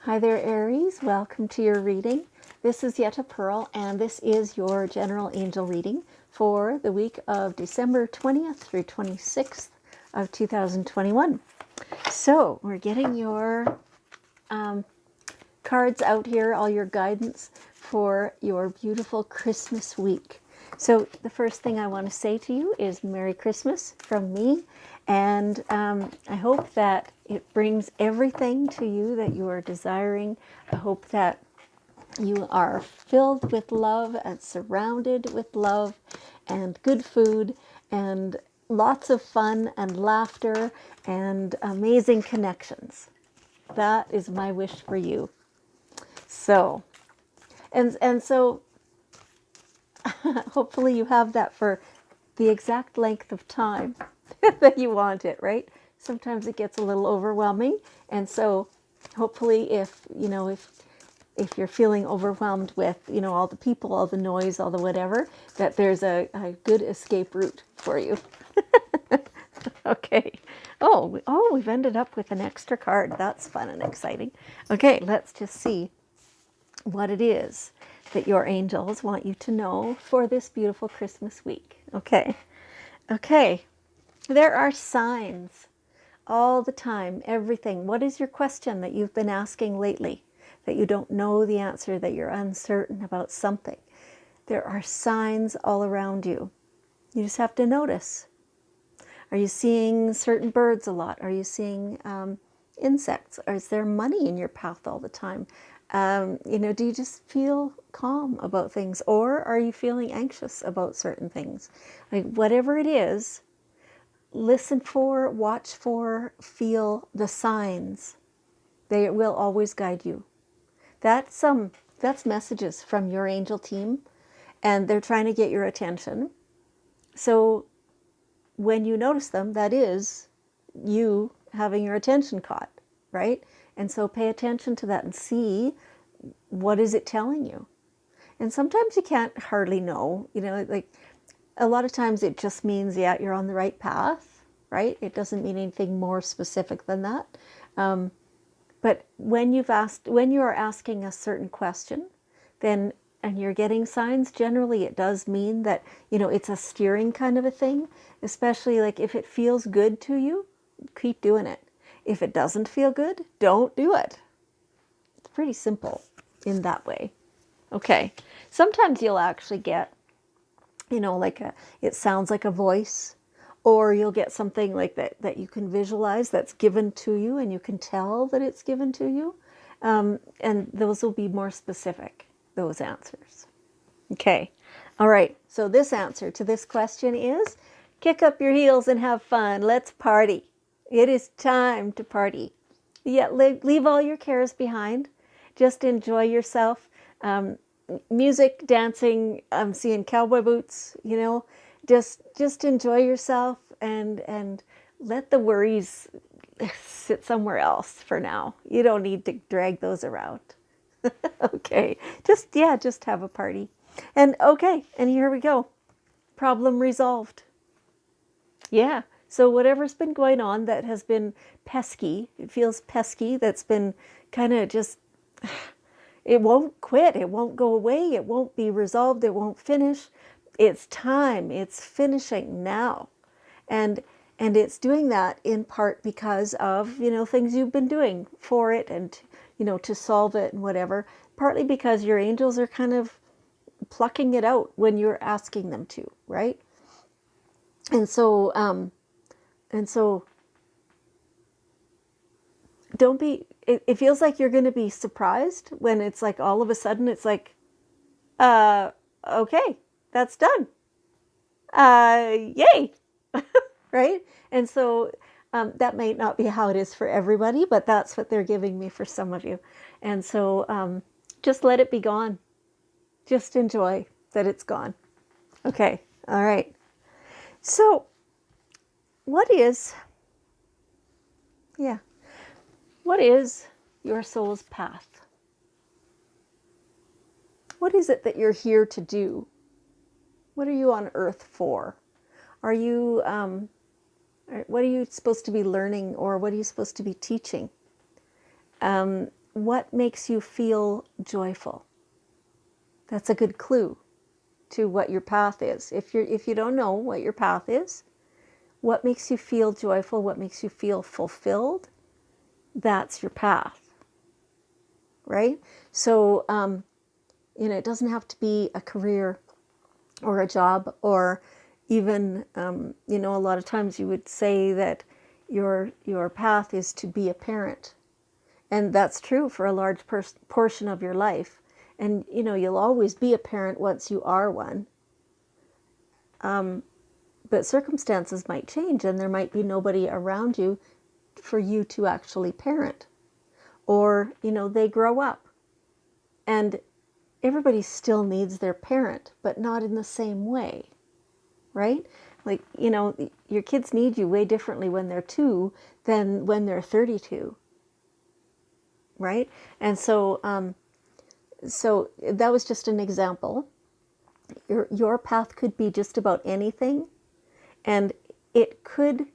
Hi there, Aries. Welcome to your reading. This is Yetta Pearl, and this is your general angel reading for the week of December 20th through 26th of 2021. So we're getting your cards out here, all your guidance for your beautiful Christmas week. So the first thing I want to say to you is Merry Christmas from me. And I hope that it brings everything to you that you are desiring. I hope that you are filled with love and surrounded with love and good food and lots of fun and laughter and amazing connections. That is my wish for you. So, and so hopefully you have that for the exact length of time that you want it, right? Sometimes it gets a little overwhelming, and so hopefully if you're feeling overwhelmed with all the people, all the noise, all the whatever, that there's a good escape route for you. Okay. Oh, we've ended up with an extra card. That's fun and exciting. Okay, let's just see what it is that your angels want you to know for this beautiful Christmas week. Okay. There are signs all the time, everything. What is your question that you've been asking lately, that you don't know the answer, that you're uncertain about something? There are signs all around you. You just have to notice. Are you seeing certain birds a lot? Are you seeing insects? Or is there money in your path all the time? Do you just feel calm about things? Or are you feeling anxious about certain things? Like, whatever it is, listen for, watch for, feel the signs. They will always guide you. That's messages from your angel team, and they're trying to get your attention. So when you notice them, that is you having your attention caught, right? And so pay attention to that and see, what is it telling you? And sometimes you can't hardly know, like a lot of times it just means, yeah, you're on the right path, right? It doesn't mean anything more specific than that. But when you are asking a certain question, then, and you're getting signs, generally it does mean that, it's a steering kind of a thing, especially like if it feels good to you, keep doing it. If it doesn't feel good, don't do it. It's pretty simple in that way. Okay. Sometimes you'll actually get, it sounds like a voice, or you'll get something like that you can visualize that's given to you, and you can tell that it's given to you. And those will be more specific, those answers. Okay. All right. So this answer to this question is, kick up your heels and have fun. Let's party. It is time to party. Yeah, leave all your cares behind. Just enjoy yourself. Music, dancing, I'm seeing cowboy boots, just enjoy yourself and let the worries sit somewhere else for now. You don't need to drag those around. Okay. Just have a party. And okay, and here we go. Problem resolved. Yeah. So whatever's been going on that has been pesky, it feels pesky, that's been kind of just, it won't quit, it won't go away, it won't be resolved, it won't finish. It's time, it's finishing now. And it's doing that in part because of, things you've been doing for it and, to solve it and whatever. Partly because your angels are kind of plucking it out when you're asking them to, right? And so don't be, it feels like you're going to be surprised when it's like all of a sudden it's like, okay, that's done. Yay. Right? And so that may not be how it is for everybody, but that's what they're giving me for some of you. And so just let it be gone. Just enjoy that it's gone. Okay. All right. So what is your soul's path? What is it that you're here to do? What are you on earth for? Are you, what are you supposed to be learning, or what are you supposed to be teaching? what makes you feel joyful? That's a good clue to what your path is. If you don't know what your path is, what makes you feel joyful, what makes you feel fulfilled, that's your path, right? So, it doesn't have to be a career or a job, or even, a lot of times you would say that your path is to be a parent. And that's true for a large portion of your life. And, you'll always be a parent once you are one. But circumstances might change, and there might be nobody around you for you to actually parent. Or, they grow up. And everybody still needs their parent, but not in the same way, right? Like, your kids need you way differently when they're 2 than when they're 32, right? And so that was just an example. Your path could be just about anything, and it could,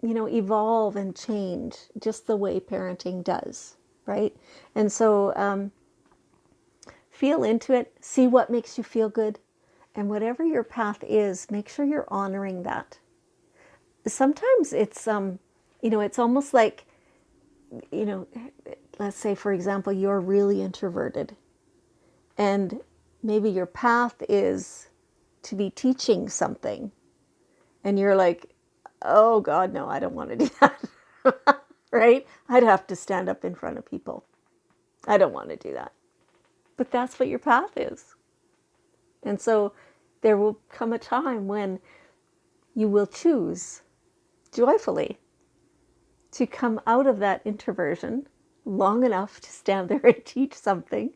evolve and change just the way parenting does, right? And so feel into it, see what makes you feel good, and whatever your path is, make sure you're honoring that. Sometimes it's it's almost like, let's say, for example, you're really introverted, and maybe your path is to be teaching something, and you're like, oh God, no, I don't want to do that. Right? I'd have to stand up in front of people. I don't want to do that. But that's what your path is. And so there will come a time when you will choose joyfully to come out of that introversion long enough to stand there and teach something,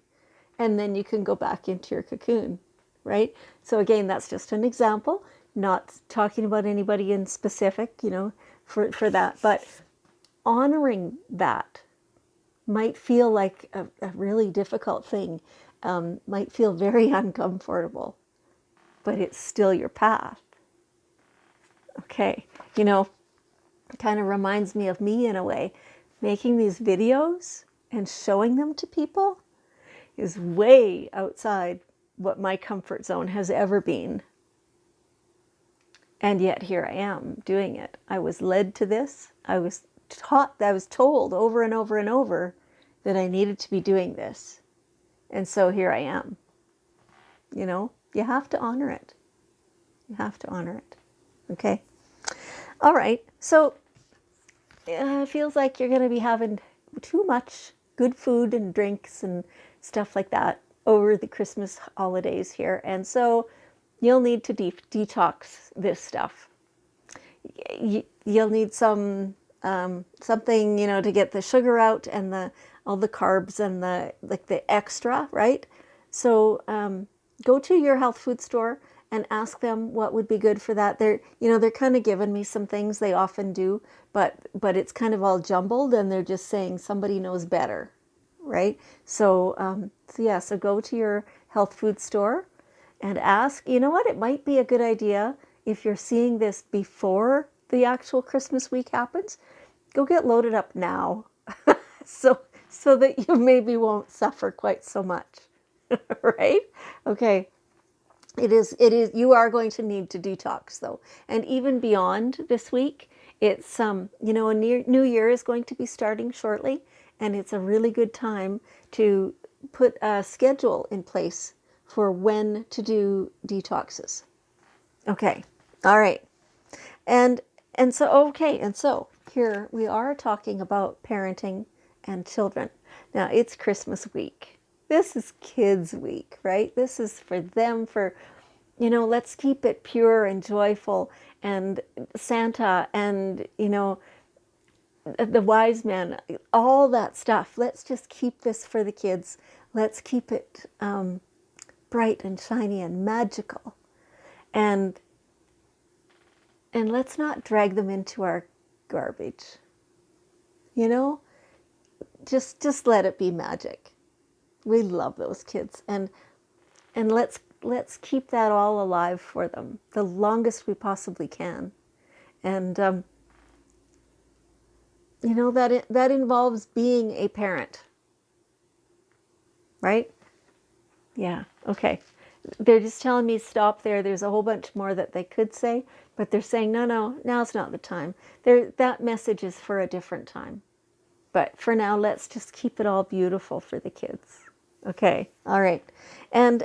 and then you can go back into your cocoon, right? So again, that's just an example, not talking about anybody in specific, for that, but honoring that might feel like a really difficult thing, might feel very uncomfortable, but it's still your path. Okay, it kind of reminds me of me in a way. Making these videos and showing them to people is way outside what my comfort zone has ever been. And yet here I am doing it. I was led to this. I was told over and over and over that I needed to be doing this. And so here I am. You have to honor it. You have to honor it. Okay? All right. So it feels like you're going to be having too much good food and drinks and stuff like that over the Christmas holidays here. And so you'll need to detox this stuff. You'll need something, to get the sugar out and all the carbs and the extra, right? So go to your health food store and ask them what would be good for that. They're kind of giving me some things, they often do, but it's kind of all jumbled, and they're just saying somebody knows better, right? So so go to your health food store and ask. You know what? It might be a good idea, if you're seeing this before the actual Christmas week happens, go get loaded up now, so that you maybe won't suffer quite so much, right? Okay. It is, you are going to need to detox though. And even beyond this week, it's, a new year is going to be starting shortly, and it's a really good time to put a schedule in place for when to do detoxes. Okay. All right. And so here we are talking about parenting and children. Now it's Christmas week. This is kids week, right? This is for them, let's keep it pure and joyful, and Santa and, the wise men, all that stuff. Let's just keep this for the kids. Let's keep it bright and shiny and magical. And let's not drag them into our garbage. Just let it be magic. We love those kids, and let's keep that all alive for them the longest we possibly can. And that involves being a parent. right? Yeah, okay. They're just telling me stop there. There's a whole bunch more that they could say, but they're saying, no, now's not the time. That message is for a different time. But for now, let's just keep it all beautiful for the kids. Okay, all right. And,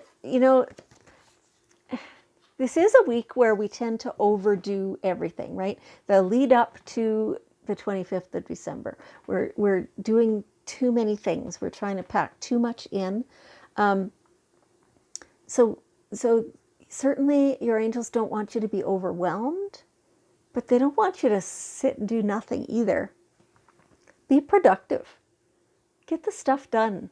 this is a week where we tend to overdo everything, right? The lead up to the 25th of December. We're doing too many things. We're trying to pack too much in. So certainly your angels don't want you to be overwhelmed, but they don't want you to sit and do nothing either. Be productive. Get the stuff done,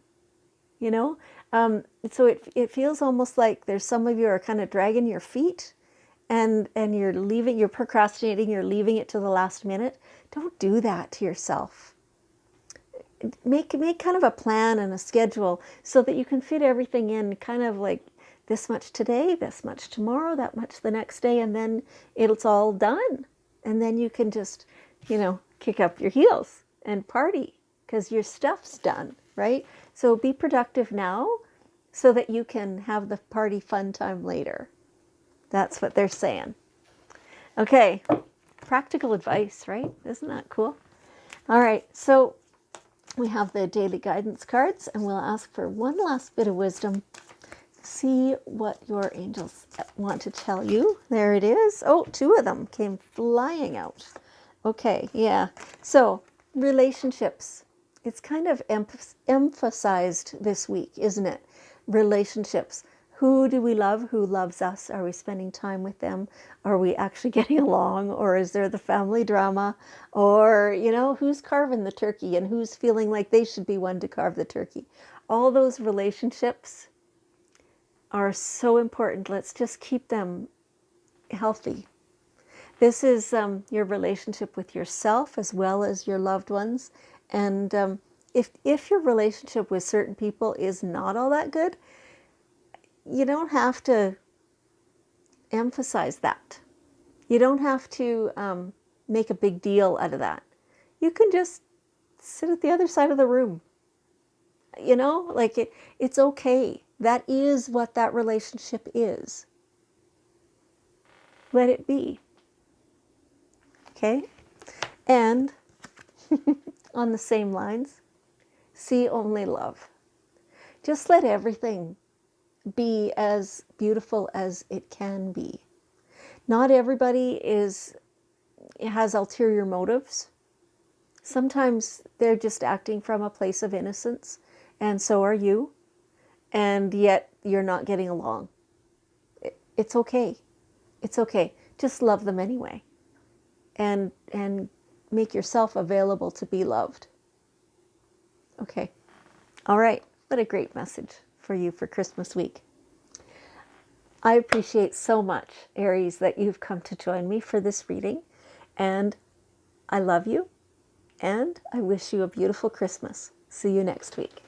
So it feels almost like there's some of you are kind of dragging your feet and you're procrastinating, you're leaving it to the last minute. Don't do that to yourself. Make kind of a plan and a schedule so that you can fit everything in, kind of like this much today, this much tomorrow, that much the next day, and then it's all done. And then you can just, kick up your heels and party because your stuff's done, right? So be productive now so that you can have the party fun time later. That's what they're saying. Okay, practical advice, right? Isn't that cool? All right, so we have the daily guidance cards, and we'll ask for one last bit of wisdom. See what your angels want to tell you. There it is. Oh, two of them came flying out. Okay, yeah. So, relationships. It's kind of emphasized this week, isn't it? Relationships. Who do we love? Who loves us? Are we spending time with them? Are we actually getting along? Or is there the family drama? Or, who's carving the turkey and who's feeling like they should be one to carve the turkey? All those relationships are so important. Let's just keep them healthy. This is your relationship with yourself as well as your loved ones. And if your relationship with certain people is not all that good, you don't have to emphasize that. You don't have to make a big deal out of that. You can just sit at the other side of the room. It's okay. That is what that relationship is. Let it be. Okay? And on the same lines, see only love. Just let everything be as beautiful as it can be. Not everybody has ulterior motives. Sometimes they're just acting from a place of innocence, and so are you, and yet you're not getting along. It's okay. It's okay. Just love them anyway, and make yourself available to be loved. Okay. All right. What a great message for you for Christmas week. I appreciate so much, Aries, that you've come to join me for this reading, and I love you, and I wish you a beautiful Christmas. See you next week.